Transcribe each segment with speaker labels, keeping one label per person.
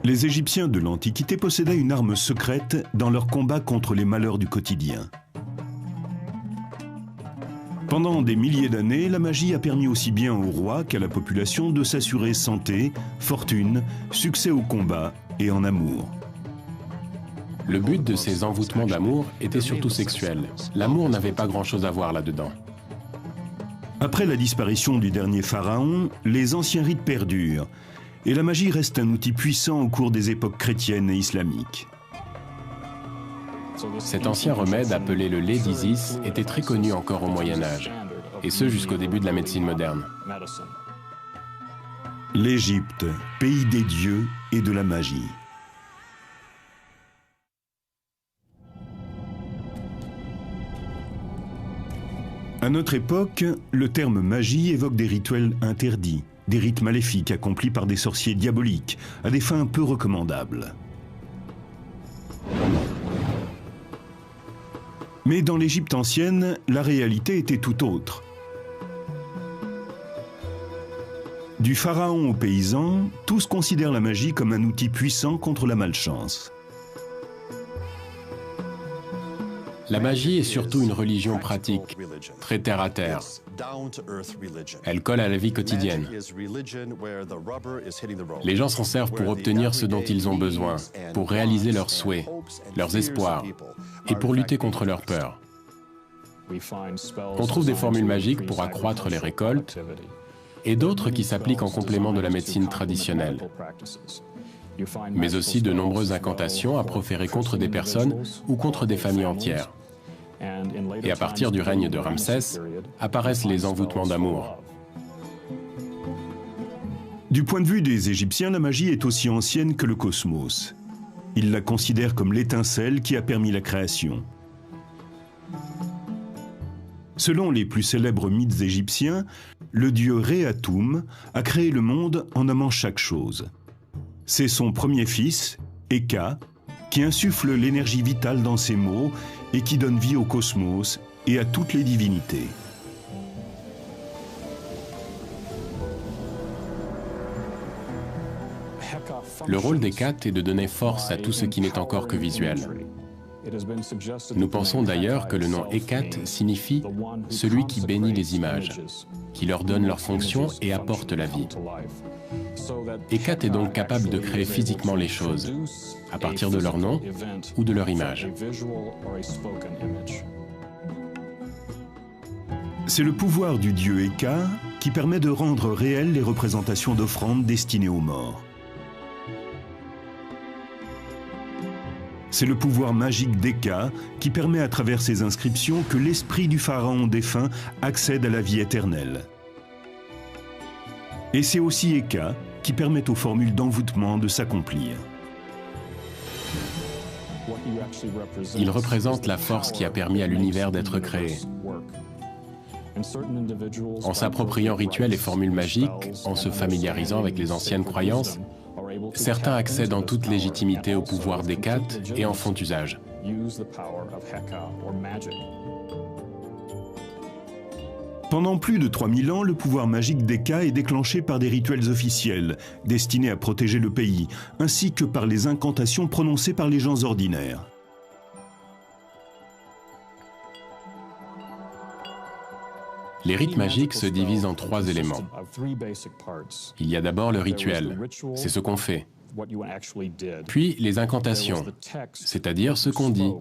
Speaker 1: Les Égyptiens de l'Antiquité possédaient une arme secrète dans leur combat contre les malheurs du quotidien. Pendant des milliers d'années, la magie a permis aussi bien aux rois qu'à la population de s'assurer santé, fortune, succès au combat et en amour.
Speaker 2: Le but de ces envoûtements d'amour était surtout sexuel. L'amour n'avait pas grand-chose à voir là-dedans.
Speaker 1: Après la disparition du dernier pharaon, les anciens rites perdurent, et la magie reste un outil puissant au cours des époques chrétiennes et islamiques.
Speaker 2: Cet ancien remède appelé le lait d'Isis était très connu encore au Moyen-Âge, et ce jusqu'au début de la médecine moderne.
Speaker 1: L'Égypte, pays des dieux et de la magie. À notre époque, le terme magie évoque des rituels interdits, des rites maléfiques accomplis par des sorciers diaboliques, à des fins peu recommandables. Mais dans l'Égypte ancienne, la réalité était tout autre. Du pharaon aux paysans, tous considèrent la magie comme un outil puissant contre la malchance.
Speaker 2: La magie est surtout une religion pratique, très terre à terre. Elle colle à la vie quotidienne. Les gens s'en servent pour obtenir ce dont ils ont besoin, pour réaliser leurs souhaits, leurs espoirs, et pour lutter contre leurs peurs. On trouve des formules magiques pour accroître les récoltes, et d'autres qui s'appliquent en complément de la médecine traditionnelle. Mais aussi de nombreuses incantations à proférer contre des personnes ou contre des familles entières. Et à partir du règne de Ramsès, apparaissent les envoûtements d'amour.
Speaker 1: Du point de vue des Égyptiens, la magie est aussi ancienne que le cosmos. Ils la considèrent comme l'étincelle qui a permis la création. Selon les plus célèbres mythes égyptiens, le dieu Ré-Atoum a créé le monde en nommant chaque chose. C'est son premier fils, Eka, qui insuffle l'énergie vitale dans ses mots et qui donne vie au cosmos et à toutes les divinités.
Speaker 2: Le rôle d'Hécate est de donner force à tout ce qui n'est encore que visuel. Nous pensons d'ailleurs que le nom Hécate signifie « celui qui bénit les images », qui leur donne leur fonction et apporte la vie. Hécate est donc capable de créer physiquement les choses, à partir de leur nom ou de leur image.
Speaker 1: C'est le pouvoir du dieu Eka qui permet de rendre réelles les représentations d'offrandes destinées aux morts. C'est le pouvoir magique d'Eka qui permet à travers ces inscriptions que l'esprit du pharaon défunt accède à la vie éternelle. Et c'est aussi Eka qui permet aux formules d'envoûtement de s'accomplir.
Speaker 2: Il représente la force qui a permis à l'univers d'être créé. En s'appropriant rituels et formules magiques, en se familiarisant avec les anciennes croyances, certains accèdent en toute légitimité au pouvoir d'Hécate et en font usage.
Speaker 1: Pendant plus de 3000 ans, le pouvoir magique d'Eka est déclenché par des rituels officiels, destinés à protéger le pays, ainsi que par les incantations prononcées par les gens ordinaires.
Speaker 2: Les rites magiques se divisent en 3 éléments. Il y a d'abord le rituel, c'est ce qu'on fait. Puis les incantations, c'est-à-dire ce qu'on dit.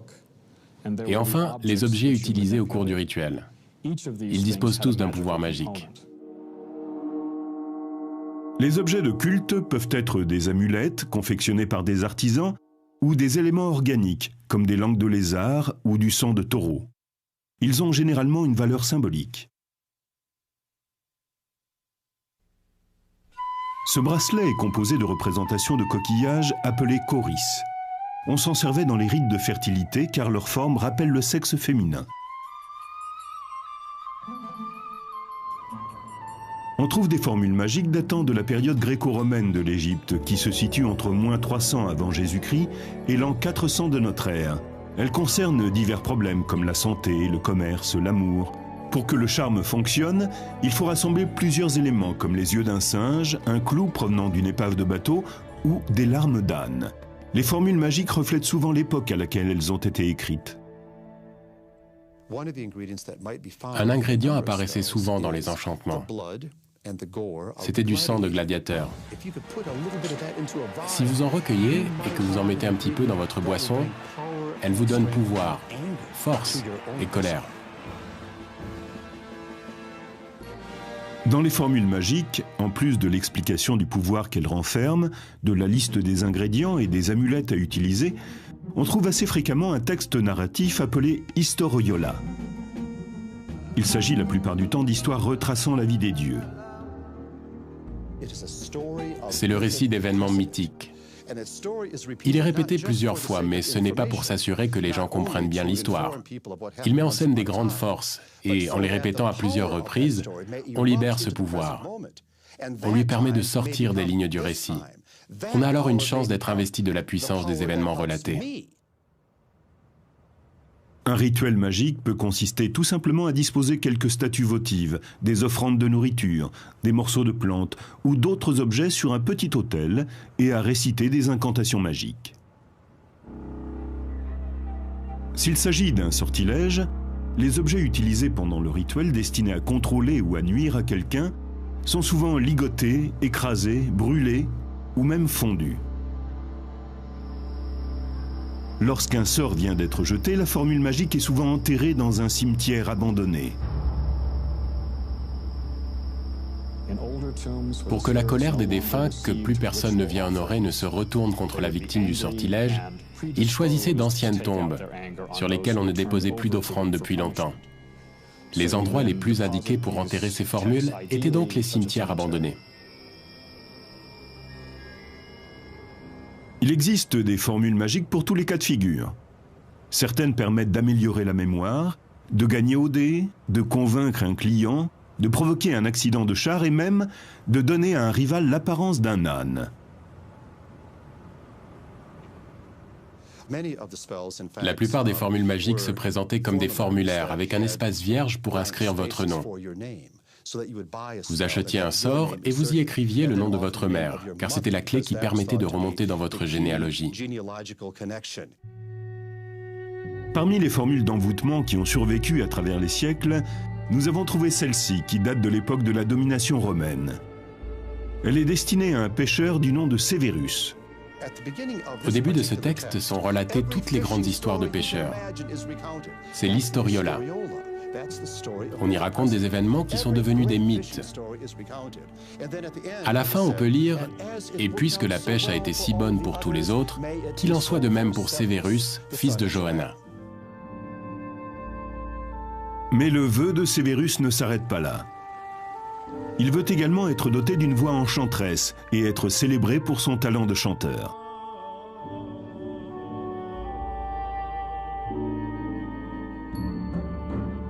Speaker 2: Et enfin, les objets utilisés au cours du rituel. Ils disposent tous d'un pouvoir magique.
Speaker 1: Les objets de culte peuvent être des amulettes confectionnées par des artisans ou des éléments organiques, comme des langues de lézard ou du sang de taureau. Ils ont généralement une valeur symbolique. Ce bracelet est composé de représentations de coquillages appelées choris. On s'en servait dans les rites de fertilité car leur forme rappelle le sexe féminin. On trouve des formules magiques datant de la période gréco-romaine de l'Égypte, qui se situe entre -300 avant Jésus-Christ et l'an 400 de notre ère. Elles concernent divers problèmes comme la santé, le commerce, l'amour. Pour que le charme fonctionne, il faut rassembler plusieurs éléments comme les yeux d'un singe, un clou provenant d'une épave de bateau ou des larmes d'âne. Les formules magiques reflètent souvent l'époque à laquelle elles ont été écrites.
Speaker 2: Un ingrédient apparaissait souvent dans les enchantements. C'était du sang de gladiateur. Si vous en recueillez et que vous en mettez un petit peu dans votre boisson, elle vous donne pouvoir, force et colère.
Speaker 1: Dans les formules magiques, en plus de l'explication du pouvoir qu'elles renferment, de la liste des ingrédients et des amulettes à utiliser, on trouve assez fréquemment un texte narratif appelé historiola. Il s'agit la plupart du temps d'histoires retraçant la vie des dieux.
Speaker 2: C'est le récit d'événements mythiques. Il est répété plusieurs fois, mais ce n'est pas pour s'assurer que les gens comprennent bien l'histoire. Il met en scène des grandes forces, et en les répétant à plusieurs reprises, on libère ce pouvoir. On lui permet de sortir des lignes du récit. On a alors une chance d'être investi de la puissance des événements relatés.
Speaker 1: Un rituel magique peut consister tout simplement à disposer quelques statues votives, des offrandes de nourriture, des morceaux de plantes ou d'autres objets sur un petit autel et à réciter des incantations magiques. S'il s'agit d'un sortilège, les objets utilisés pendant le rituel destinés à contrôler ou à nuire à quelqu'un sont souvent ligotés, écrasés, brûlés ou même fondus. Lorsqu'un sort vient d'être jeté, la formule magique est souvent enterrée dans un cimetière abandonné.
Speaker 2: Pour que la colère des défunts, que plus personne ne vient honorer, ne se retourne contre la victime du sortilège, ils choisissaient d'anciennes tombes, sur lesquelles on ne déposait plus d'offrandes depuis longtemps. Les endroits les plus indiqués pour enterrer ces formules étaient donc les cimetières abandonnés.
Speaker 1: Il existe des formules magiques pour tous les cas de figure. Certaines permettent d'améliorer la mémoire, de gagner au dé, de convaincre un client, de provoquer un accident de char et même de donner à un rival l'apparence d'un âne.
Speaker 2: La plupart des formules magiques se présentaient comme des formulaires avec un espace vierge pour inscrire votre nom. Vous achetiez un sort et vous y écriviez le nom de votre mère, car c'était la clé qui permettait de remonter dans votre généalogie.
Speaker 1: Parmi les formules d'envoûtement qui ont survécu à travers les siècles, nous avons trouvé celle-ci qui date de l'époque de la domination romaine. Elle est destinée à un pêcheur du nom de Sévérus.
Speaker 2: Au début de ce texte sont relatées toutes les grandes histoires de pêcheurs. C'est l'historiola. On y raconte des événements qui sont devenus des mythes. À la fin, on peut lire « Et puisque la pêche a été si bonne pour tous les autres, qu'il en soit de même pour Sévérus, fils de Johanna. »
Speaker 1: Mais le vœu de Sévérus ne s'arrête pas là. Il veut également être doté d'une voix enchanteresse et être célébré pour son talent de chanteur.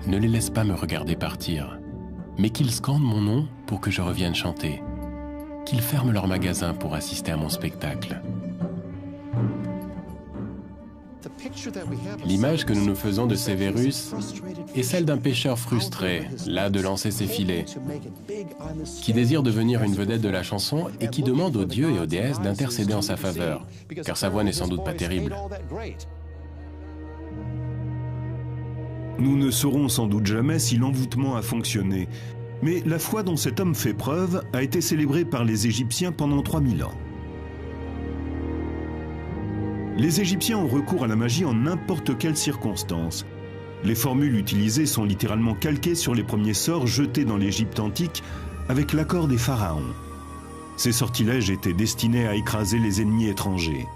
Speaker 2: Ne les laisse pas me regarder partir, mais qu'ils scandent mon nom pour que je revienne chanter, qu'ils ferment leur magasin pour assister à mon spectacle. L'image que nous nous faisons de Sévérus est celle d'un pêcheur frustré, las de lancer ses filets, qui désire devenir une vedette de la chanson et qui demande aux dieux et aux déesses d'intercéder en sa faveur, car sa voix n'est sans doute pas terrible.
Speaker 1: Nous ne saurons sans doute jamais si l'envoûtement a fonctionné, mais la foi dont cet homme fait preuve a été célébrée par les Égyptiens pendant 3000 ans. Les Égyptiens ont recours à la magie en n'importe quelle circonstance. Les formules utilisées sont littéralement calquées sur les premiers sorts jetés dans l'Égypte antique avec l'accord des pharaons. Ces sortilèges étaient destinés à écraser les ennemis étrangers.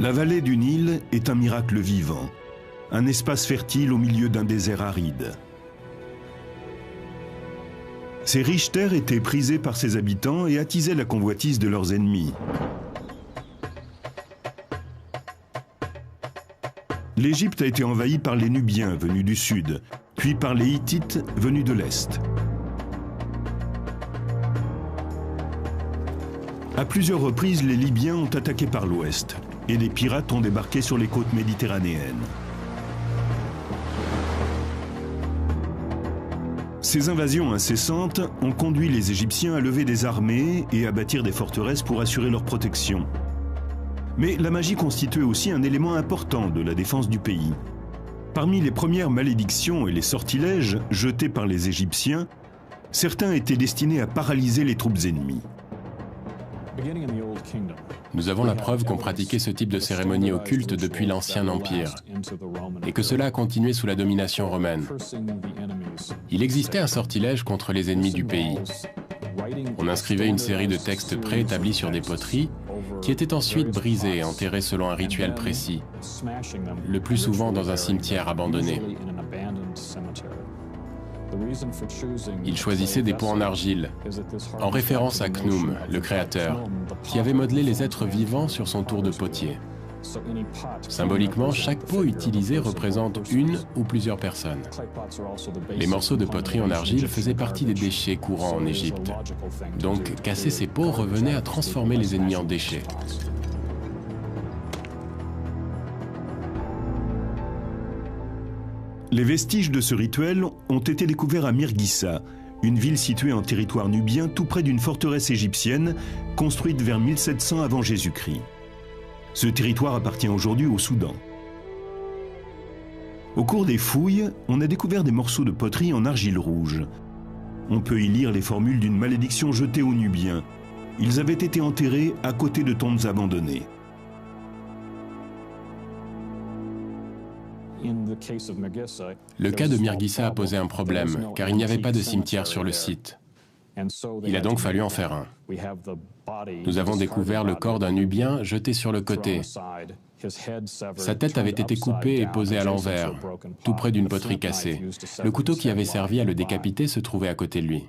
Speaker 1: La vallée du Nil est un miracle vivant, un espace fertile au milieu d'un désert aride. Ces riches terres étaient prisées par ses habitants et attisaient la convoitise de leurs ennemis. L'Égypte a été envahie par les Nubiens venus du sud, puis par les Hittites venus de l'est. À plusieurs reprises, les Libyens ont attaqué par l'ouest et des pirates ont débarqué sur les côtes méditerranéennes. Ces invasions incessantes ont conduit les Égyptiens à lever des armées et à bâtir des forteresses pour assurer leur protection. Mais la magie constituait aussi un élément important de la défense du pays. Parmi les premières malédictions et les sortilèges jetés par les Égyptiens, certains étaient destinés à paralyser les troupes ennemies.
Speaker 2: Nous avons la preuve qu'on pratiquait ce type de cérémonie occulte depuis l'Ancien Empire et que cela a continué sous la domination romaine. Il existait un sortilège contre les ennemis du pays. On inscrivait une série de textes préétablis sur des poteries qui étaient ensuite brisés et enterrés selon un rituel précis, le plus souvent dans un cimetière abandonné. Il choisissait des pots en argile, en référence à Khnum, le créateur, qui avait modelé les êtres vivants sur son tour de potier. Symboliquement, chaque pot utilisé représente une ou plusieurs personnes. Les morceaux de poterie en argile faisaient partie des déchets courants en Égypte. Donc, casser ces pots revenait à transformer les ennemis en déchets.
Speaker 1: Les vestiges de ce rituel ont été découverts à Mirghissa, une ville située en territoire nubien tout près d'une forteresse égyptienne construite vers 1700 avant Jésus-Christ. Ce territoire appartient aujourd'hui au Soudan. Au cours des fouilles, on a découvert des morceaux de poterie en argile rouge. On peut y lire les formules d'une malédiction jetée aux Nubiens. Ils avaient été enterrés à côté de tombes abandonnées.
Speaker 2: Le cas de Mirghissa a posé un problème, car il n'y avait pas de cimetière sur le site. Il a donc fallu en faire un. Nous avons découvert le corps d'un Nubien jeté sur le côté. Sa tête avait été coupée et posée à l'envers, tout près d'une poterie cassée. Le couteau qui avait servi à le décapiter se trouvait à côté de lui.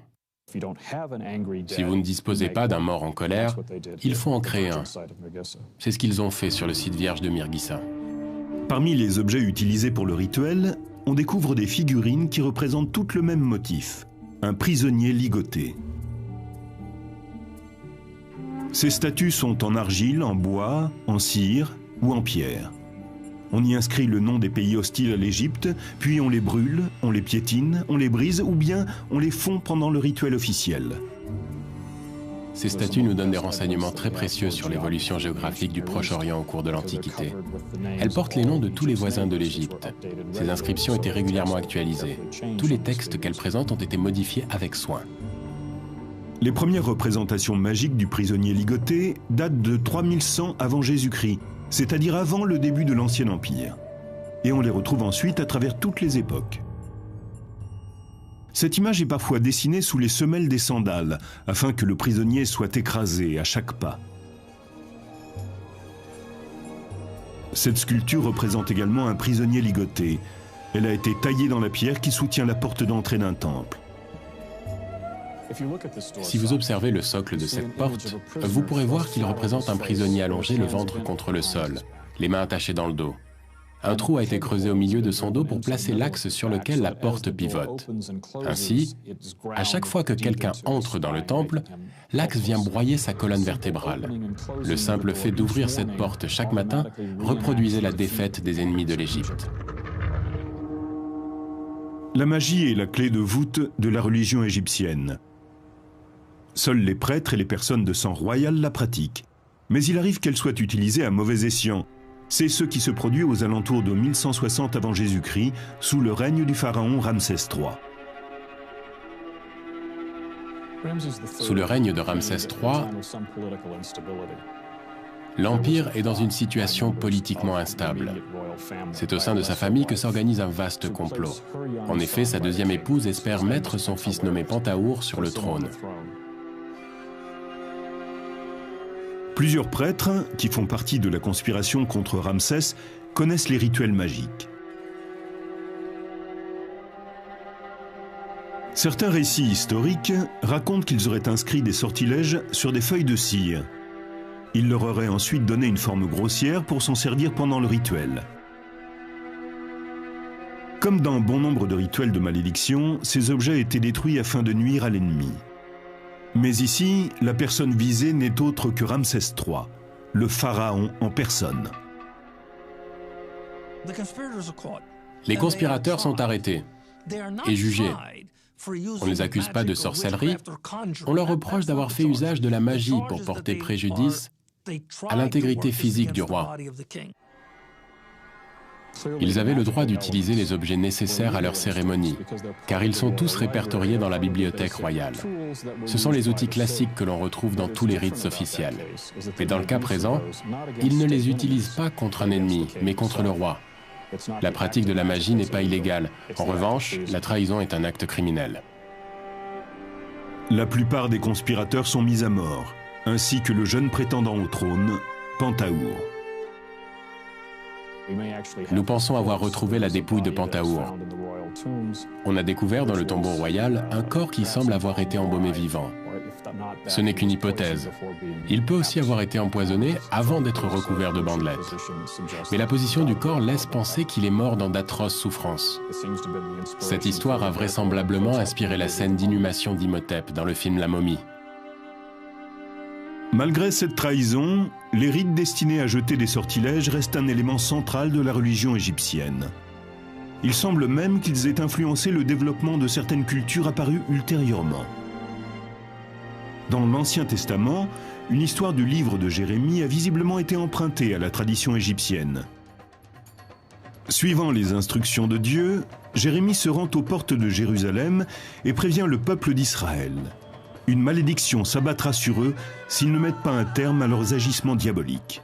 Speaker 2: Si vous ne disposez pas d'un mort en colère, il faut en créer un. C'est ce qu'ils ont fait sur le site vierge de Mirghissa.
Speaker 1: Parmi les objets utilisés pour le rituel, on découvre des figurines qui représentent toutes le même motif, un prisonnier ligoté. Ces statues sont en argile, en bois, en cire ou en pierre. On y inscrit le nom des pays hostiles à l'Égypte, puis on les brûle, on les piétine, on les brise ou bien on les fond pendant le rituel officiel.
Speaker 2: Ces statues nous donnent des renseignements très précieux sur l'évolution géographique du Proche-Orient au cours de l'Antiquité. Elles portent les noms de tous les voisins de l'Égypte. Ces inscriptions étaient régulièrement actualisées. Tous les textes qu'elles présentent ont été modifiés avec soin.
Speaker 1: Les premières représentations magiques du prisonnier ligoté datent de 3100 avant Jésus-Christ, c'est-à-dire avant le début de l'Ancien Empire. Et on les retrouve ensuite à travers toutes les époques. Cette image est parfois dessinée sous les semelles des sandales, afin que le prisonnier soit écrasé à chaque pas. Cette sculpture représente également un prisonnier ligoté. Elle a été taillée dans la pierre qui soutient la porte d'entrée d'un temple.
Speaker 2: Si vous observez le socle de cette porte, vous pourrez voir qu'il représente un prisonnier allongé le ventre contre le sol, les mains attachées dans le dos. Un trou a été creusé au milieu de son dos pour placer l'axe sur lequel la porte pivote. Ainsi, à chaque fois que quelqu'un entre dans le temple, l'axe vient broyer sa colonne vertébrale. Le simple fait d'ouvrir cette porte chaque matin reproduisait la défaite des ennemis de l'Égypte.
Speaker 1: La magie est la clé de voûte de la religion égyptienne. Seuls les prêtres et les personnes de sang royal la pratiquent. Mais il arrive qu'elle soit utilisée à mauvais escient. C'est ce qui se produit aux alentours de 1160 avant Jésus-Christ, sous le règne du pharaon Ramsès III.
Speaker 2: Sous le règne de Ramsès III, l'Empire est dans une situation politiquement instable. C'est au sein de sa famille que s'organise un vaste complot. En effet, sa deuxième épouse espère mettre son fils nommé Pentahour sur le trône.
Speaker 1: Plusieurs prêtres, qui font partie de la conspiration contre Ramsès, connaissent les rituels magiques. Certains récits historiques racontent qu'ils auraient inscrit des sortilèges sur des feuilles de cire. Ils leur auraient ensuite donné une forme grossière pour s'en servir pendant le rituel. Comme dans bon nombre de rituels de malédiction, ces objets étaient détruits afin de nuire à l'ennemi. Mais ici, la personne visée n'est autre que Ramsès III, le pharaon en personne.
Speaker 2: Les conspirateurs sont arrêtés et jugés. On ne les accuse pas de sorcellerie, on leur reproche d'avoir fait usage de la magie pour porter préjudice à l'intégrité physique du roi. Ils avaient le droit d'utiliser les objets nécessaires à leur cérémonie, car ils sont tous répertoriés dans la bibliothèque royale. Ce sont les outils classiques que l'on retrouve dans tous les rites officiels. Mais dans le cas présent, ils ne les utilisent pas contre un ennemi, mais contre le roi. La pratique de la magie n'est pas illégale. En revanche, la trahison est un acte criminel.
Speaker 1: La plupart des conspirateurs sont mis à mort, ainsi que le jeune prétendant au trône, Pantaour.
Speaker 2: Nous pensons avoir retrouvé la dépouille de Pantaour. On a découvert dans le tombeau royal un corps qui semble avoir été embaumé vivant. Ce n'est qu'une hypothèse. Il peut aussi avoir été empoisonné avant d'être recouvert de bandelettes. Mais la position du corps laisse penser qu'il est mort dans d'atroces souffrances. Cette histoire a vraisemblablement inspiré la scène d'inhumation d'Imhotep dans le film La Momie.
Speaker 1: Malgré cette trahison, les rites destinés à jeter des sortilèges restent un élément central de la religion égyptienne. Il semble même qu'ils aient influencé le développement de certaines cultures apparues ultérieurement. Dans l'Ancien Testament, une histoire du livre de Jérémie a visiblement été empruntée à la tradition égyptienne. Suivant les instructions de Dieu, Jérémie se rend aux portes de Jérusalem et prévient le peuple d'Israël. Une malédiction s'abattra sur eux s'ils ne mettent pas un terme à leurs agissements diaboliques.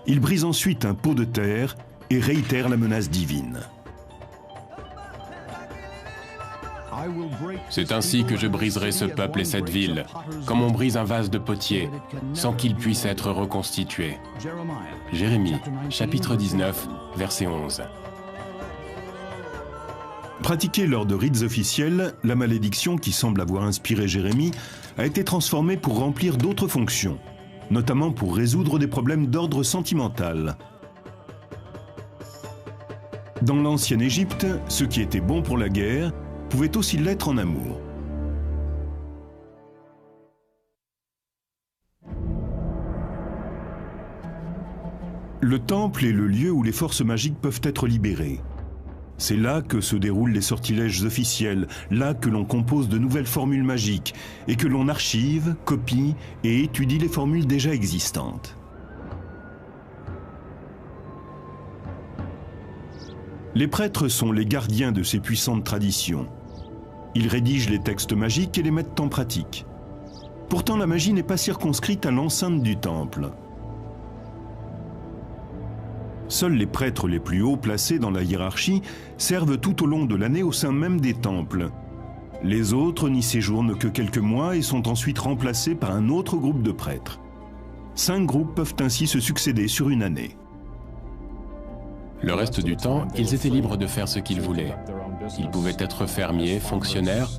Speaker 1: Il brise ensuite un pot de terre et réitère la menace divine.
Speaker 2: C'est ainsi que je briserai ce peuple et cette ville, comme on brise un vase de potier, sans qu'il puisse être reconstitué. Jérémie, chapitre 19, verset 11.
Speaker 1: Pratiquée lors de rites officiels, la malédiction qui semble avoir inspiré Jérémie a été transformée pour remplir d'autres fonctions, notamment pour résoudre des problèmes d'ordre sentimental. Dans l'ancienne Égypte, ce qui était bon pour la guerre pouvait aussi l'être en amour. Le temple est le lieu où les forces magiques peuvent être libérées. C'est là que se déroulent les sortilèges officiels, là que l'on compose de nouvelles formules magiques et que l'on archive, copie et étudie les formules déjà existantes. Les prêtres sont les gardiens de ces puissantes traditions. Ils rédigent les textes magiques et les mettent en pratique. Pourtant, la magie n'est pas circonscrite à l'enceinte du temple. Seuls les prêtres les plus hauts placés dans la hiérarchie servent tout au long de l'année au sein même des temples. Les autres n'y séjournent que quelques mois et sont ensuite remplacés par un autre groupe de prêtres. 5 groupes peuvent ainsi se succéder sur une année.
Speaker 2: Le reste du temps, ils étaient libres de faire ce qu'ils voulaient. Ils pouvaient être fermiers, fonctionnaires,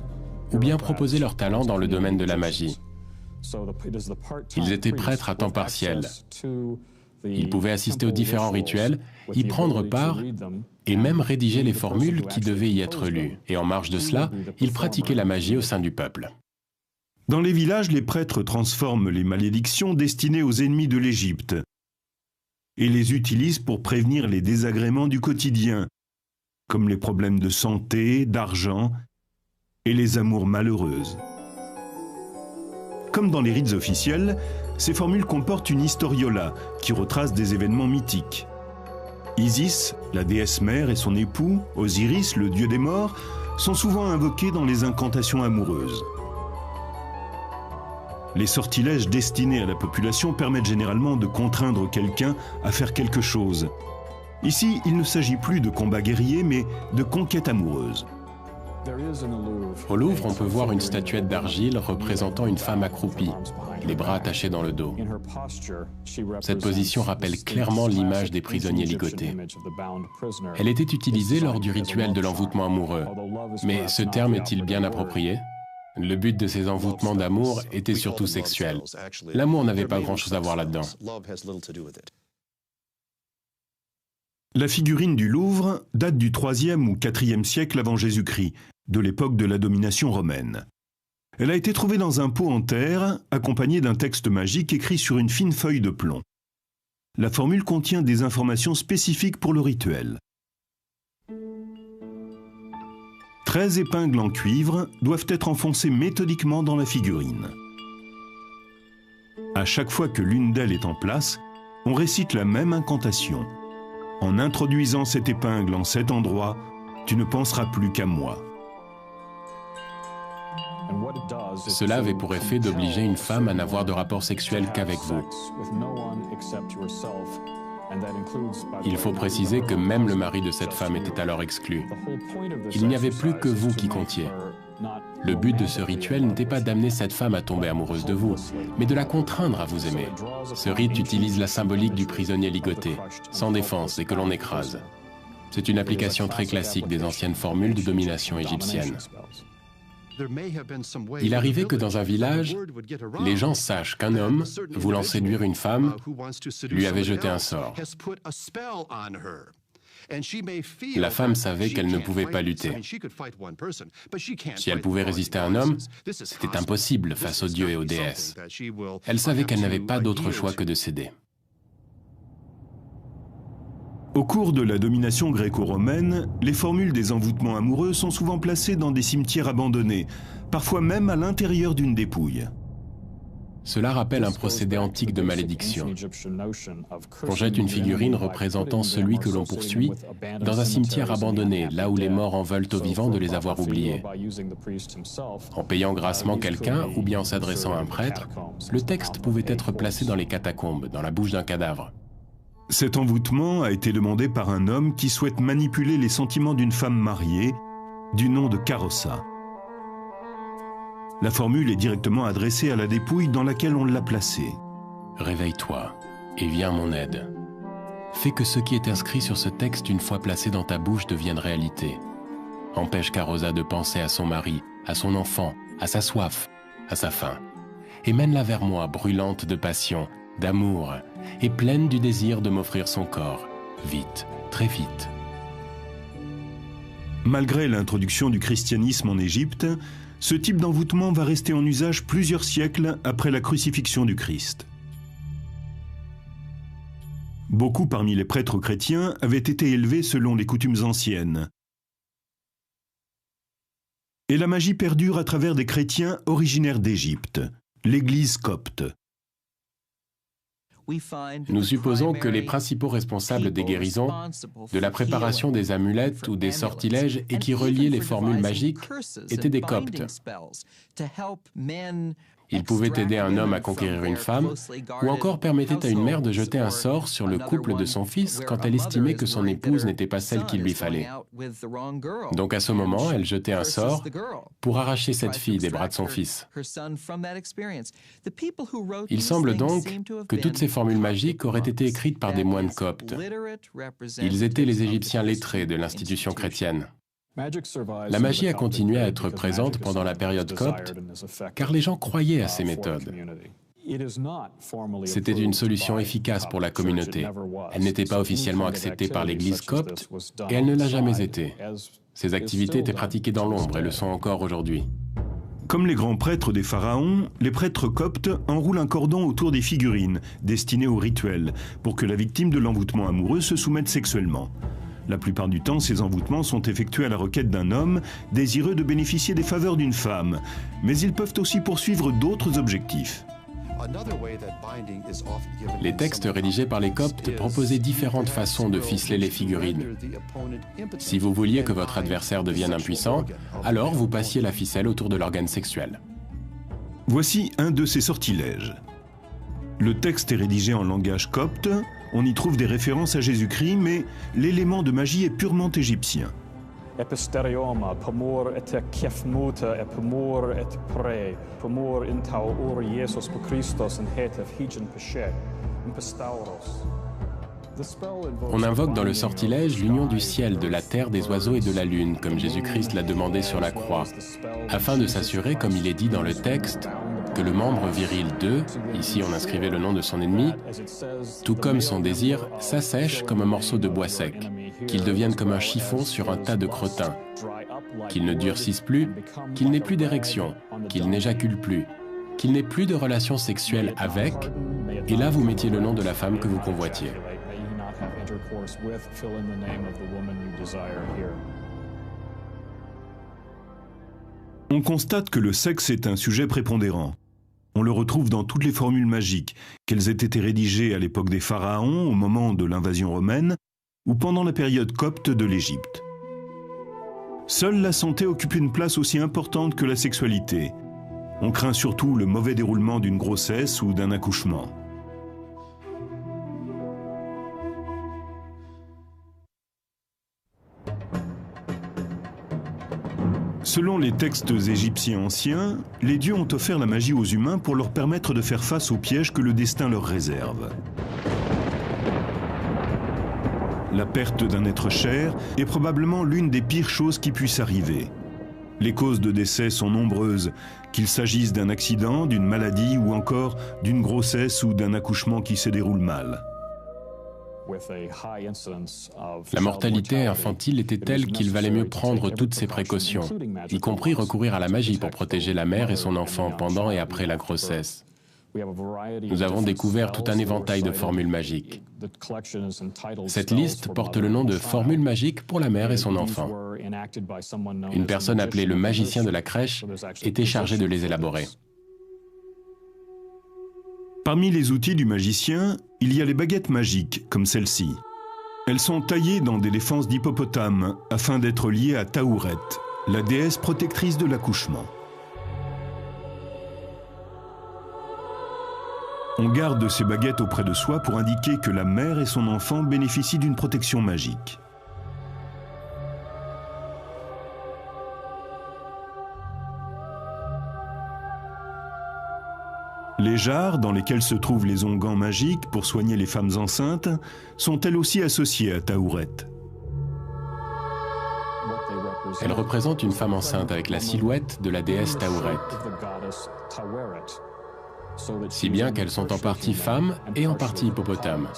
Speaker 2: ou bien proposer leur talent dans le domaine de la magie. Ils étaient prêtres à temps partiel. Ils pouvaient assister aux différents rituels, y prendre part et même rédiger les formules qui devaient y être lues. Et en marge de cela, ils pratiquaient la magie au sein du peuple.
Speaker 1: Dans les villages, les prêtres transforment les malédictions destinées aux ennemis de l'Égypte et les utilisent pour prévenir les désagréments du quotidien, comme les problèmes de santé, d'argent et les amours malheureuses. Comme dans les rites officiels, ces formules comportent une historiola qui retrace des événements mythiques. Isis, la déesse mère, et son époux, Osiris, le dieu des morts, sont souvent invoqués dans les incantations amoureuses. Les sortilèges destinés à la population permettent généralement de contraindre quelqu'un à faire quelque chose. Ici, il ne s'agit plus de combat guerrier, mais de conquête amoureuse.
Speaker 2: Au Louvre, on peut voir une statuette d'argile représentant une femme accroupie, les bras attachés dans le dos. Cette position rappelle clairement l'image des prisonniers ligotés. Elle était utilisée lors du rituel de l'envoûtement amoureux. Mais ce terme est-il bien approprié ? Le but de ces envoûtements d'amour était surtout sexuel. L'amour n'avait pas grand-chose à voir là-dedans.
Speaker 1: La figurine du Louvre date du IIIe ou IVe siècle avant Jésus-Christ, de l'époque de la domination romaine. Elle a été trouvée dans un pot en terre, accompagnée d'un texte magique écrit sur une fine feuille de plomb. La formule contient des informations spécifiques pour le rituel. 13 épingles en cuivre doivent être enfoncées méthodiquement dans la figurine. À chaque fois que l'une d'elles est en place, on récite la même incantation. En introduisant cette épingle en cet endroit, tu ne penseras plus qu'à moi.
Speaker 2: Cela avait pour effet d'obliger une femme à n'avoir de rapport sexuel qu'avec vous. Il faut préciser que même le mari de cette femme était alors exclu. Il n'y avait plus que vous qui comptiez. Le but de ce rituel n'était pas d'amener cette femme à tomber amoureuse de vous, mais de la contraindre à vous aimer. Ce rite utilise la symbolique du prisonnier ligoté, sans défense et que l'on écrase. C'est une application très classique des anciennes formules de domination égyptienne. Il arrivait que dans un village, les gens sachent qu'un homme, voulant séduire une femme, lui avait jeté un sort. La femme savait qu'elle ne pouvait pas lutter. Si elle pouvait résister à un homme, c'était impossible face aux dieux et aux déesses. Elle savait qu'elle n'avait pas d'autre choix que de céder.
Speaker 1: Au cours de la domination gréco-romaine, les formules des envoûtements amoureux sont souvent placées dans des cimetières abandonnés, parfois même à l'intérieur d'une dépouille.
Speaker 2: Cela rappelle un procédé antique de malédiction. On jette une figurine représentant celui que l'on poursuit dans un cimetière abandonné, là où les morts en veulent aux vivants de les avoir oubliés. En payant grassement quelqu'un ou bien en s'adressant à un prêtre, le texte pouvait être placé dans les catacombes, dans la bouche d'un cadavre.
Speaker 1: Cet envoûtement a été demandé par un homme qui souhaite manipuler les sentiments d'une femme mariée, du nom de Karossa. La formule est directement adressée à la dépouille dans laquelle on l'a placée.
Speaker 2: Réveille-toi et viens à mon aide. Fais que ce qui est inscrit sur ce texte une fois placé dans ta bouche devienne réalité. Empêche Karossa de penser à son mari, à son enfant, à sa soif, à sa faim. Et mène-la vers moi, brûlante de passion, d'amour, et pleine du désir de m'offrir son corps. Vite, très vite.
Speaker 1: Malgré l'introduction du christianisme en Égypte, ce type d'envoûtement va rester en usage plusieurs siècles après la crucifixion du Christ. Beaucoup parmi les prêtres chrétiens avaient été élevés selon les coutumes anciennes. Et la magie perdure à travers des chrétiens originaires d'Égypte, l'Église copte.
Speaker 2: Nous supposons que les principaux responsables des guérisons, de la préparation des amulettes ou des sortilèges et qui reliaient les formules magiques étaient des coptes. Ils pouvaient aider un homme à conquérir une femme, ou encore permettaient à une mère de jeter un sort sur le couple de son fils quand elle estimait que son épouse n'était pas celle qu'il lui fallait. Donc à ce moment, elle jetait un sort pour arracher cette fille des bras de son fils. Il semble donc que toutes ces formules magiques auraient été écrites par des moines coptes. Ils étaient les Égyptiens lettrés de l'institution chrétienne. La magie a continué à être présente pendant la période copte, car les gens croyaient à ces méthodes. C'était une solution efficace pour la communauté. Elle n'était pas officiellement acceptée par l'Église copte, et elle ne l'a jamais été. Ces activités étaient pratiquées dans l'ombre et le sont encore aujourd'hui.
Speaker 1: Comme les grands prêtres des pharaons, les prêtres coptes enroulent un cordon autour des figurines, destinées au rituel, pour que la victime de l'envoûtement amoureux se soumette sexuellement. La plupart du temps, ces envoûtements sont effectués à la requête d'un homme désireux de bénéficier des faveurs d'une femme, mais ils peuvent aussi poursuivre d'autres objectifs.
Speaker 2: Les textes rédigés par les coptes proposaient différentes façons de ficeler les figurines. Si vous vouliez que votre adversaire devienne impuissant, alors vous passiez la ficelle autour de l'organe sexuel.
Speaker 1: Voici un de ces sortilèges. Le texte est rédigé en langage copte, on y trouve des références à Jésus-Christ, mais l'élément de magie est purement égyptien.
Speaker 2: On invoque dans le sortilège l'union du ciel, de la terre, des oiseaux et de la lune, comme Jésus-Christ l'a demandé sur la croix, afin de s'assurer, comme il est dit dans le texte, que le membre viril d'eux, ici on inscrivait le nom de son ennemi, tout comme son désir, s'assèche comme un morceau de bois sec, qu'il devienne comme un chiffon sur un tas de crottins, qu'il ne durcisse plus, qu'il n'ait plus d'érection, qu'il n'éjacule plus, qu'il n'ait plus de relations sexuelles avec, et là vous mettiez le nom de la femme que vous convoitiez.
Speaker 1: On constate que le sexe est un sujet prépondérant. On le retrouve dans toutes les formules magiques, qu'elles aient été rédigées à l'époque des pharaons, au moment de l'invasion romaine, ou pendant la période copte de l'Égypte. Seule la santé occupe une place aussi importante que la sexualité. On craint surtout le mauvais déroulement d'une grossesse ou d'un accouchement. Selon les textes égyptiens anciens, les dieux ont offert la magie aux humains pour leur permettre de faire face aux pièges que le destin leur réserve. La perte d'un être cher est probablement l'une des pires choses qui puissent arriver. Les causes de décès sont nombreuses, qu'il s'agisse d'un accident, d'une maladie ou encore d'une grossesse ou d'un accouchement qui se déroule mal.
Speaker 2: La mortalité infantile était telle qu'il valait mieux prendre toutes ces précautions, y compris recourir à la magie pour protéger la mère et son enfant pendant et après la grossesse. Nous avons découvert tout un éventail de formules magiques. Cette liste porte le nom de formules magiques pour la mère et son enfant. Une personne appelée le magicien de la crèche était chargée de les élaborer.
Speaker 1: Parmi les outils du magicien, il y a les baguettes magiques, comme celle-ci. Elles sont taillées dans des défenses d'hippopotame afin d'être liées à Taouret, la déesse protectrice de l'accouchement. On garde ces baguettes auprès de soi pour indiquer que la mère et son enfant bénéficient d'une protection magique. Les jarres, dans lesquelles se trouvent les onguents magiques pour soigner les femmes enceintes, sont elles aussi associées à Taouret.
Speaker 2: Elle représente une femme enceinte avec la silhouette de la déesse Taouret. Si bien qu'elles sont en partie femmes et en partie hippopotames.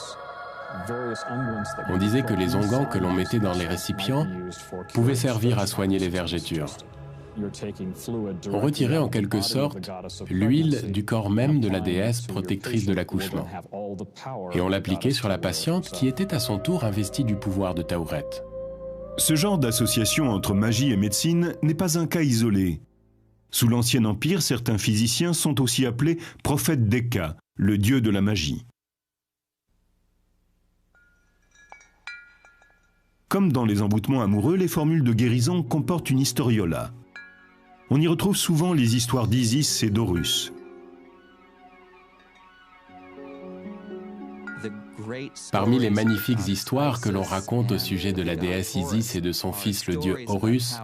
Speaker 2: On disait que les onguents que l'on mettait dans les récipients pouvaient servir à soigner les vergetures. On retirait en quelque sorte l'huile du corps même de la déesse protectrice de l'accouchement. Et on l'appliquait sur la patiente qui était à son tour investie du pouvoir de Taouret.
Speaker 1: Ce genre d'association entre magie et médecine n'est pas un cas isolé. Sous l'Ancien Empire, certains physiciens sont aussi appelés prophètes d'Eka, le dieu de la magie. Comme dans les emboutements amoureux, les formules de guérison comportent une historiola. On y retrouve souvent les histoires d'Isis et d'Horus.
Speaker 2: Parmi les magnifiques histoires que l'on raconte au sujet de la déesse Isis et de son fils le dieu Horus,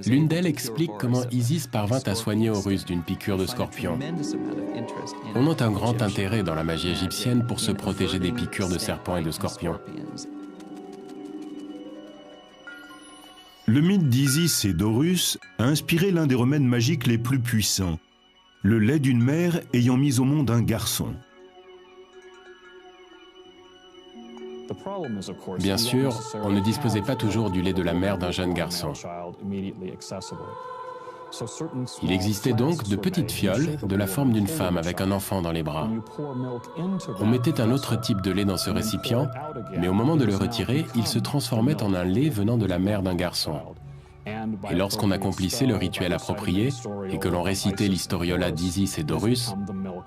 Speaker 2: l'une d'elles explique comment Isis parvint à soigner Horus d'une piqûre de scorpion. On note un grand intérêt dans la magie égyptienne pour se protéger des piqûres de serpents et de scorpions.
Speaker 1: Le mythe d'Isis et d'Horus a inspiré l'un des remèdes magiques les plus puissants, le lait d'une mère ayant mis au monde un garçon.
Speaker 2: Bien sûr, on ne disposait pas toujours du lait de la mère d'un jeune garçon. Il existait donc de petites fioles de la forme d'une femme avec un enfant dans les bras. On mettait un autre type de lait dans ce récipient, mais au moment de le retirer, il se transformait en un lait venant de la mère d'un garçon. Et lorsqu'on accomplissait le rituel approprié et que l'on récitait l'historiola d'Isis et d'Horus,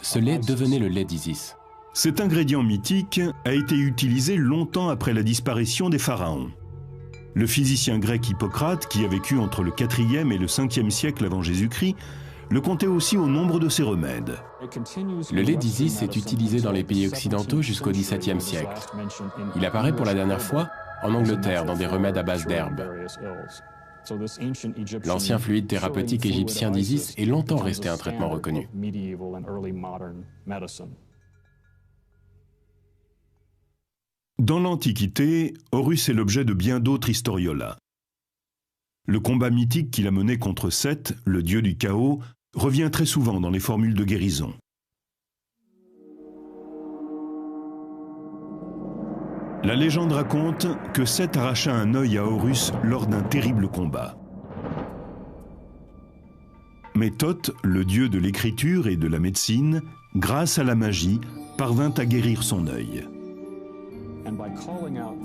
Speaker 2: ce lait devenait le lait d'Isis.
Speaker 1: Cet ingrédient mythique a été utilisé longtemps après la disparition des pharaons. Le physicien grec Hippocrate, qui a vécu entre le 4e et le 5e siècle avant Jésus-Christ, le comptait aussi au nombre de ses remèdes.
Speaker 2: Le lait d'Isis est utilisé dans les pays occidentaux jusqu'au XVIIe siècle. Il apparaît pour la dernière fois en Angleterre dans des remèdes à base d'herbes. L'ancien fluide thérapeutique égyptien d'Isis est longtemps resté un traitement reconnu.
Speaker 1: Dans l'Antiquité, Horus est l'objet de bien d'autres historiolas. Le combat mythique qu'il a mené contre Seth, le dieu du chaos, revient très souvent dans les formules de guérison. La légende raconte que Seth arracha un œil à Horus lors d'un terrible combat. Mais Thoth, le dieu de l'écriture et de la médecine, grâce à la magie, parvint à guérir son œil.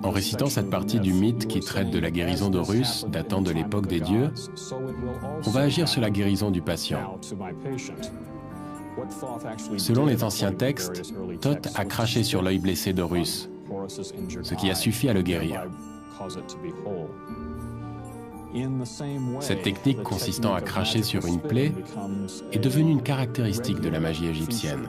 Speaker 2: En récitant cette partie du mythe qui traite de la guérison d'Horus, datant de l'époque des dieux, on va agir sur la guérison du patient. Selon les anciens textes, Thoth a craché sur l'œil blessé d'Horus, ce qui a suffi à le guérir. Cette technique consistant à cracher sur une plaie est devenue une caractéristique de la magie égyptienne.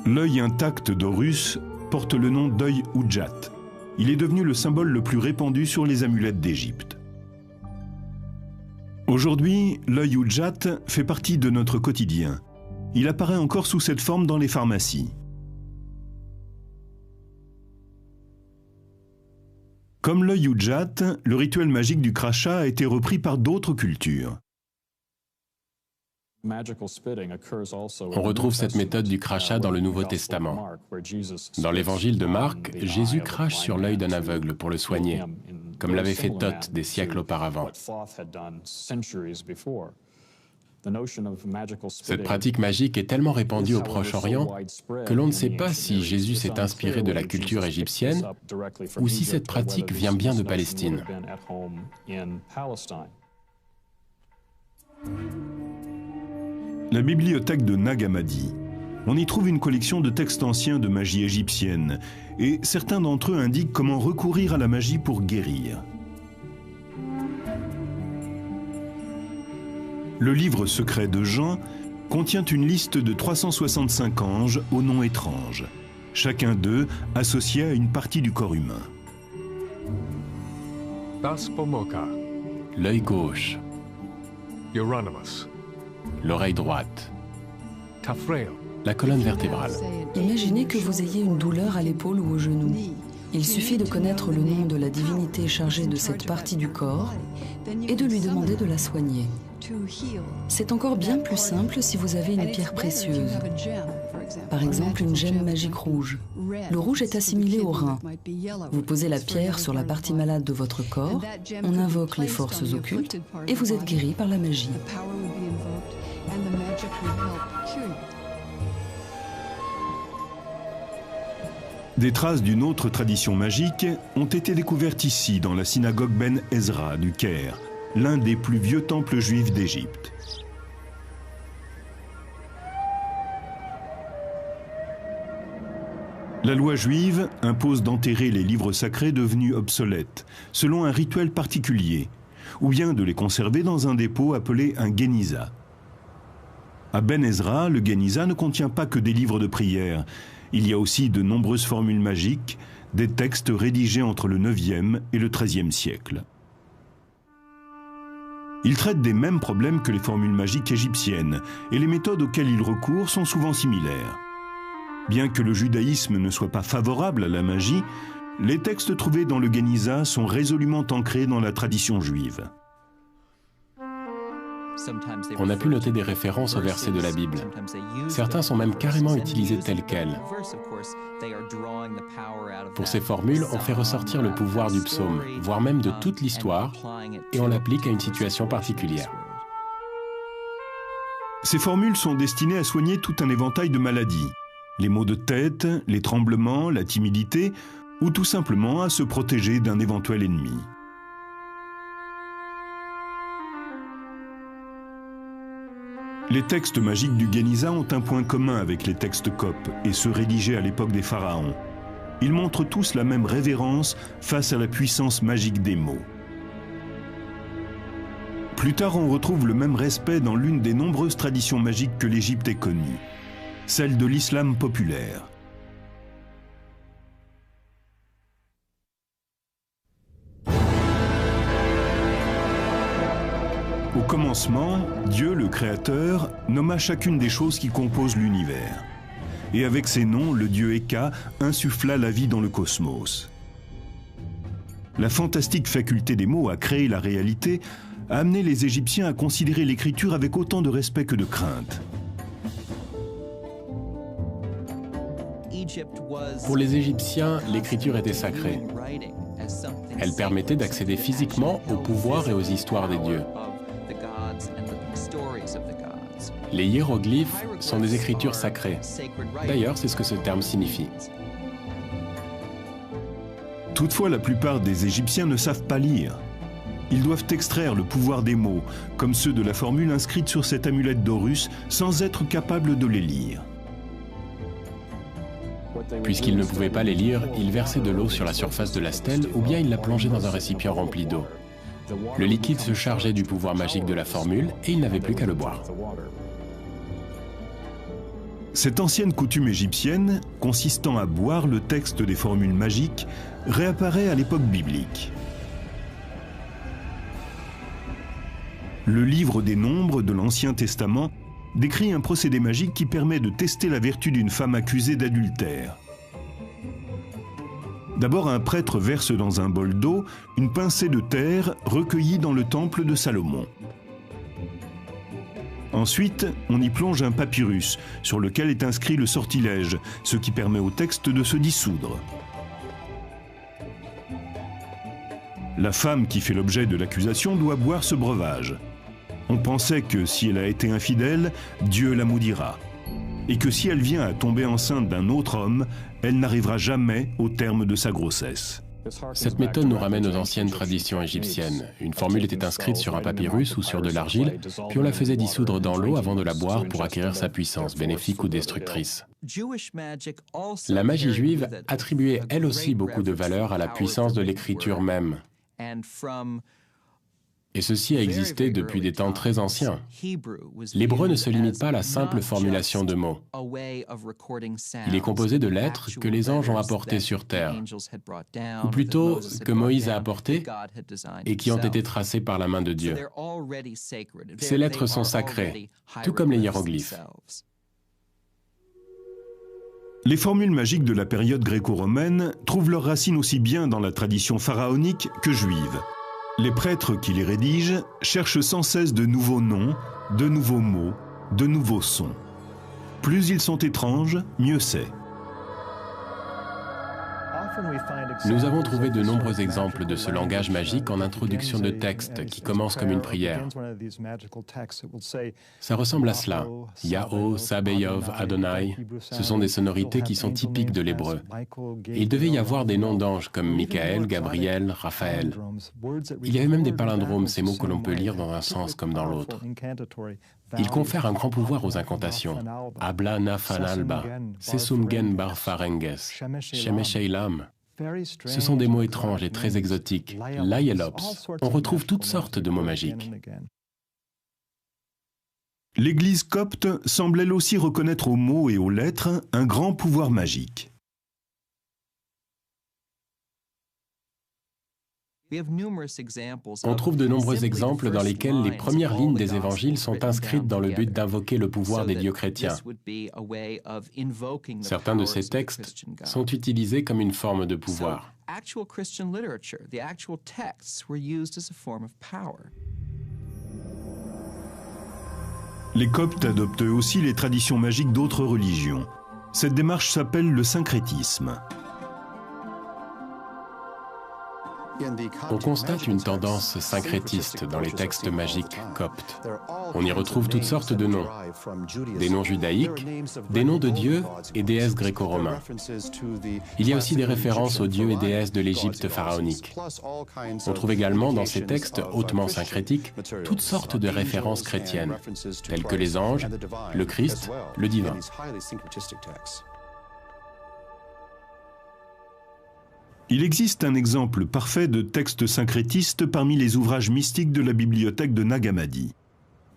Speaker 1: L'œil intact d'Horus porte le nom d'œil Udjat. Il est devenu le symbole le plus répandu sur les amulettes d'Égypte. Aujourd'hui, l'œil Udjat fait partie de notre quotidien. Il apparaît encore sous cette forme dans les pharmacies. Comme l'œil Udjat, le rituel magique du crachat a été repris par d'autres cultures.
Speaker 2: On retrouve cette méthode du crachat dans le Nouveau Testament. Dans l'évangile de Marc, Jésus crache sur l'œil d'un aveugle pour le soigner, comme l'avait fait Thoth des siècles auparavant. Cette pratique magique est tellement répandue au Proche-Orient que l'on ne sait pas si Jésus s'est inspiré de la culture égyptienne ou si cette pratique vient bien de Palestine.
Speaker 1: La bibliothèque de Nag Hammadi. On y trouve une collection de textes anciens de magie égyptienne, et certains d'entre eux indiquent comment recourir à la magie pour guérir. Le livre secret de Jean contient une liste de 365 anges aux noms étranges, chacun d'eux associé à une partie du corps humain.
Speaker 2: L'œil gauche,
Speaker 3: Euronymous,
Speaker 2: l'oreille droite, la colonne vertébrale.
Speaker 4: Imaginez que vous ayez une douleur à l'épaule ou au genou. Il suffit de connaître le nom de la divinité chargée de cette partie du corps et de lui demander de la soigner. C'est encore bien plus simple si vous avez une pierre précieuse. Par exemple, une gemme magique rouge. Le rouge est assimilé au rein. Vous posez la pierre sur la partie malade de votre corps, on invoque les forces occultes et vous êtes guéri par la magie.
Speaker 1: Des traces d'une autre tradition magique ont été découvertes ici, dans la synagogue Ben Ezra du Caire, l'un des plus vieux temples juifs d'Égypte. La loi juive impose d'enterrer les livres sacrés devenus obsolètes, selon un rituel particulier, ou bien de les conserver dans un dépôt appelé un Géniza. À Ben Ezra, le Géniza ne contient pas que des livres de prière. Il y a aussi de nombreuses formules magiques, des textes rédigés entre le 9e et le 13e siècle. Il traite des mêmes problèmes que les formules magiques égyptiennes, et les méthodes auxquelles il recourt sont souvent similaires. Bien que le judaïsme ne soit pas favorable à la magie, les textes trouvés dans le Géniza sont résolument ancrés dans la tradition juive.
Speaker 2: On a pu noter des références aux versets de la Bible. Certains sont même carrément utilisés tels quels. Pour ces formules, on fait ressortir le pouvoir du psaume, voire même de toute l'histoire, et on l'applique à une situation particulière.
Speaker 1: Ces formules sont destinées à soigner tout un éventail de maladies. Les maux de tête, les tremblements, la timidité, ou tout simplement à se protéger d'un éventuel ennemi. Les textes magiques du Géniza ont un point commun avec les textes coptes et ceux rédigés à l'époque des pharaons. Ils montrent tous la même révérence face à la puissance magique des mots. Plus tard, on retrouve le même respect dans l'une des nombreuses traditions magiques que l'Égypte ait connues, celle de l'islam populaire. Au commencement, Dieu, le Créateur, nomma chacune des choses qui composent l'univers. Et avec ces noms, le dieu Eka insuffla la vie dans le cosmos. La fantastique faculté des mots à créer la réalité a amené les Égyptiens à considérer l'écriture avec autant de respect que de crainte.
Speaker 2: Pour les Égyptiens, l'écriture était sacrée. Elle permettait d'accéder physiquement au pouvoir et aux histoires des dieux. Les hiéroglyphes sont des écritures sacrées. D'ailleurs, c'est ce que ce terme signifie.
Speaker 1: Toutefois, la plupart des Égyptiens ne savent pas lire. Ils doivent extraire le pouvoir des mots, comme ceux de la formule inscrite sur cette amulette d'Horus, sans être capables de les lire.
Speaker 2: Puisqu'ils ne pouvaient pas les lire, ils versaient de l'eau sur la surface de la stèle ou bien ils la plongeaient dans un récipient rempli d'eau. Le liquide se chargeait du pouvoir magique de la formule et ils n'avaient plus qu'à le boire.
Speaker 1: Cette ancienne coutume égyptienne, consistant à boire le texte des formules magiques, réapparaît à l'époque biblique. Le livre des Nombres de l'Ancien Testament décrit un procédé magique qui permet de tester la vertu d'une femme accusée d'adultère. D'abord, un prêtre verse dans un bol d'eau une pincée de terre recueillie dans le temple de Salomon. Ensuite, on y plonge un papyrus sur lequel est inscrit le sortilège, ce qui permet au texte de se dissoudre. La femme qui fait l'objet de l'accusation doit boire ce breuvage. On pensait que si elle a été infidèle, Dieu la maudira. Et que si elle vient à tomber enceinte d'un autre homme, elle n'arrivera jamais au terme de sa grossesse.
Speaker 2: Cette méthode nous ramène aux anciennes traditions égyptiennes. Une formule était inscrite sur un papyrus ou sur de l'argile, puis on la faisait dissoudre dans l'eau avant de la boire pour acquérir sa puissance, bénéfique ou destructrice. La magie juive attribuait elle aussi beaucoup de valeur à la puissance de l'écriture même. Et ceci a existé depuis des temps très anciens. L'hébreu ne se limite pas à la simple formulation de mots. Il est composé de lettres que les anges ont apportées sur terre, ou plutôt que Moïse a apportées et qui ont été tracées par la main de Dieu. Ces lettres sont sacrées, tout comme les hiéroglyphes.
Speaker 1: Les formules magiques de la période gréco-romaine trouvent leurs racines aussi bien dans la tradition pharaonique que juive. Les prêtres qui les rédigent cherchent sans cesse de nouveaux noms, de nouveaux mots, de nouveaux sons. Plus ils sont étranges, mieux c'est.
Speaker 2: Nous avons trouvé de nombreux exemples de ce langage magique en introduction de textes qui commencent comme une prière. Ça ressemble à cela. Yahoo, Sabeyov, Adonai, ce sont des sonorités qui sont typiques de l'hébreu. Et il devait y avoir des noms d'anges comme Michael, Gabriel, Raphaël. Il y avait même des palindromes, ces mots que l'on peut lire dans un sens comme dans l'autre. Il confère un grand pouvoir aux incantations. Abla Nafan Alba, Sesumgen Barfarenges, Shemesheilam. Ce sont des mots étranges et très exotiques. Laielops. On retrouve toutes sortes de mots magiques.
Speaker 1: L'Église copte semble elle aussi reconnaître aux mots et aux lettres un grand pouvoir magique.
Speaker 2: On trouve de nombreux exemples dans lesquels les premières lignes des évangiles sont inscrites dans le but d'invoquer le pouvoir des dieux chrétiens. Certains de ces textes sont utilisés comme une forme de pouvoir.
Speaker 1: Les Coptes adoptent eux aussi les traditions magiques d'autres religions. Cette démarche s'appelle le syncrétisme.
Speaker 2: On constate une tendance syncrétiste dans les textes magiques coptes. On y retrouve toutes sortes de noms. Des noms judaïques, des noms de dieux et déesses gréco-romains. Il y a aussi des références aux dieux et déesses de l'Égypte pharaonique. On trouve également dans ces textes hautement syncrétiques toutes sortes de références chrétiennes, telles que les anges, le Christ, le divin.
Speaker 1: Il existe un exemple parfait de texte syncrétiste parmi les ouvrages mystiques de la bibliothèque de Nag Hammadi.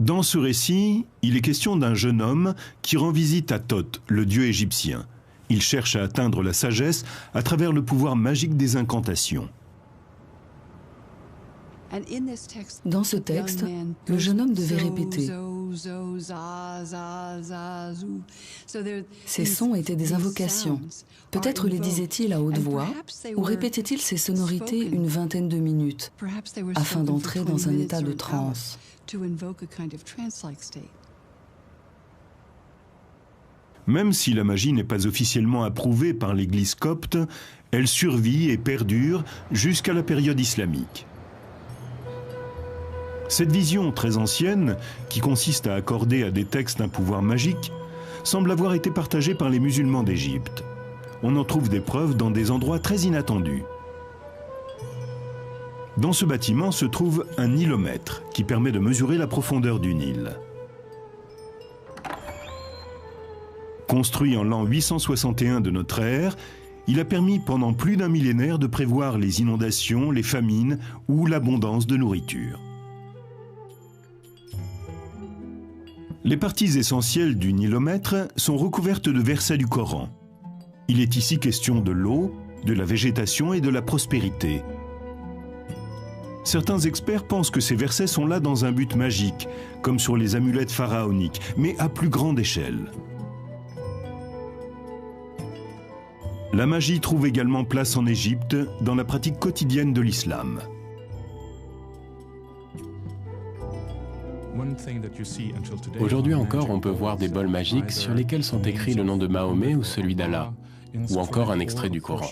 Speaker 1: Dans ce récit, il est question d'un jeune homme qui rend visite à Thoth, le dieu égyptien. Il cherche à atteindre la sagesse à travers le pouvoir magique des incantations.
Speaker 4: Dans ce texte, le jeune homme devait répéter. Ces sons étaient des invocations. Peut-être les disait-il à haute voix, ou répétait-il ces sonorités une vingtaine de minutes, afin d'entrer dans un état de transe.
Speaker 1: Même si la magie n'est pas officiellement approuvée par l'Église copte, elle survit et perdure jusqu'à la période islamique. Cette vision très ancienne, qui consiste à accorder à des textes un pouvoir magique, semble avoir été partagée par les musulmans d'Égypte. On en trouve des preuves dans des endroits très inattendus. Dans ce bâtiment se trouve un nilomètre qui permet de mesurer la profondeur du Nil. Construit en l'an 861 de notre ère, il a permis pendant plus d'un millénaire de prévoir les inondations, les famines ou l'abondance de nourriture. Les parties essentielles du nilomètre sont recouvertes de versets du Coran. Il est ici question de l'eau, de la végétation et de la prospérité. Certains experts pensent que ces versets sont là dans un but magique, comme sur les amulettes pharaoniques, mais à plus grande échelle. La magie trouve également place en Égypte dans la pratique quotidienne de l'islam.
Speaker 2: Aujourd'hui encore, on peut voir des bols magiques sur lesquels sont écrits le nom de Mahomet ou celui d'Allah, ou encore un extrait du Coran.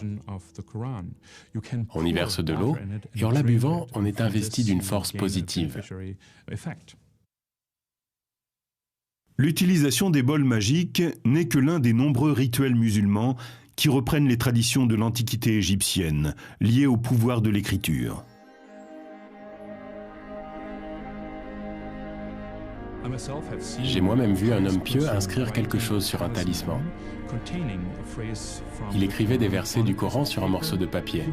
Speaker 2: On y verse de l'eau, et en la buvant, on est investi d'une force positive.
Speaker 1: L'utilisation des bols magiques n'est que l'un des nombreux rituels musulmans qui reprennent les traditions de l'Antiquité égyptienne, liées au pouvoir de l'écriture.
Speaker 2: J'ai moi-même vu un homme pieux inscrire quelque chose sur un talisman. Il écrivait des versets du Coran sur un morceau de papier.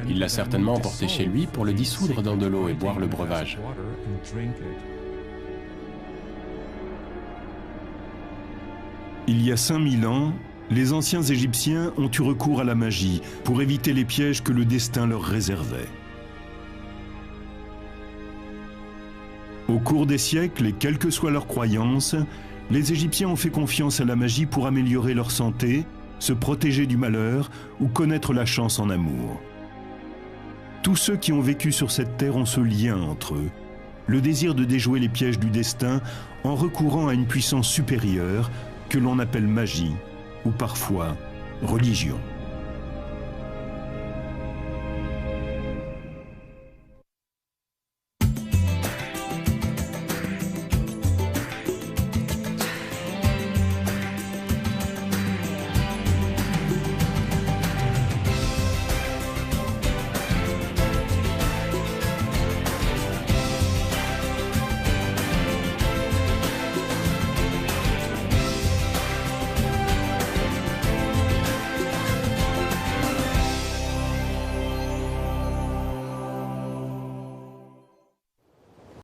Speaker 2: Il l'a certainement emporté chez lui pour le dissoudre dans de l'eau et boire le breuvage.
Speaker 1: Il y a 5000 ans, les anciens Égyptiens ont eu recours à la magie pour éviter les pièges que le destin leur réservait. Au cours des siècles, et quelles que soient leurs croyances, les Égyptiens ont fait confiance à la magie pour améliorer leur santé, se protéger du malheur ou connaître la chance en amour. Tous ceux qui ont vécu sur cette terre ont ce lien entre eux, le désir de déjouer les pièges du destin en recourant à une puissance supérieure que l'on appelle magie ou parfois religion.